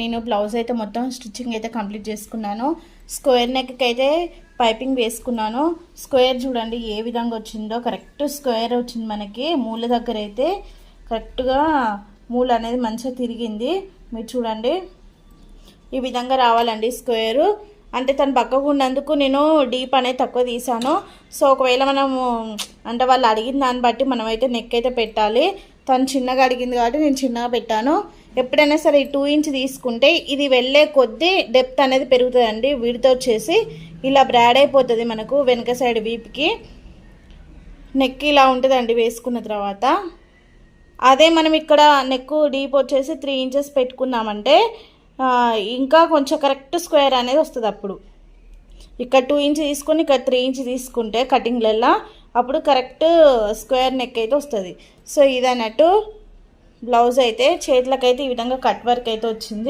నేను బ్లౌజ్ అయితే మొత్తం స్టిచ్చింగ్ అయితే కంప్లీట్ చేసుకున్నాను. స్క్వేర్ నెక్కి అయితే పైపింగ్ వేసుకున్నాను. స్క్వేర్ చూడండి ఏ విధంగా వచ్చిందో, కరెక్ట్ స్క్వేర్ వచ్చింది మనకి. మూల దగ్గర అయితే కరెక్ట్గా మూల అనేది మంచిగా తిరిగింది. మీరు చూడండి ఈ విధంగా రావాలండి స్క్వేరు. అంటే తను పక్కకు ఉన్నందుకు నేను డీప్ అనేది తక్కువ తీసాను. సో ఒకవేళ మనము అంటే వాళ్ళు అడిగిన దాన్ని బట్టి మనమైతే నెక్ అయితే పెట్టాలి. తను చిన్నగా అడిగింది కాబట్టి నేను చిన్నగా పెట్టాను. ఎప్పుడైనా సరే ఈ 2 ఇంచ్ తీసుకుంటే ఇది వెళ్ళే కొద్దీ డెప్త్ అనేది పెరుగుతుందండి. వీడితో వచ్చేసి ఇలా బ్రాడ్ అయిపోతుంది మనకు వెనక సైడ్ వీపుకి. నెక్ ఇలా ఉంటుందండి వేసుకున్న తర్వాత. అదే మనం ఇక్కడ నెక్ డీప్ వచ్చేసి 3 ఇంచెస్ పెట్టుకున్నామంటే ఇంకా కొంచెం కరెక్ట్ స్క్వేర్ అనేది వస్తుంది. అప్పుడు ఇక్కడ 2 ఇంచ్ తీసుకొని ఇక్కడ 3 ఇంచ్ తీసుకుంటే కటింగ్లలో అప్పుడు కరెక్ట్ స్క్వేర్ నెక్ అయితే వస్తుంది. సో ఇదన్నట్టు బ్లౌజ్ అయితే చేతులకైతే ఈ విధంగా కట్ వర్క్ అయితే వచ్చింది.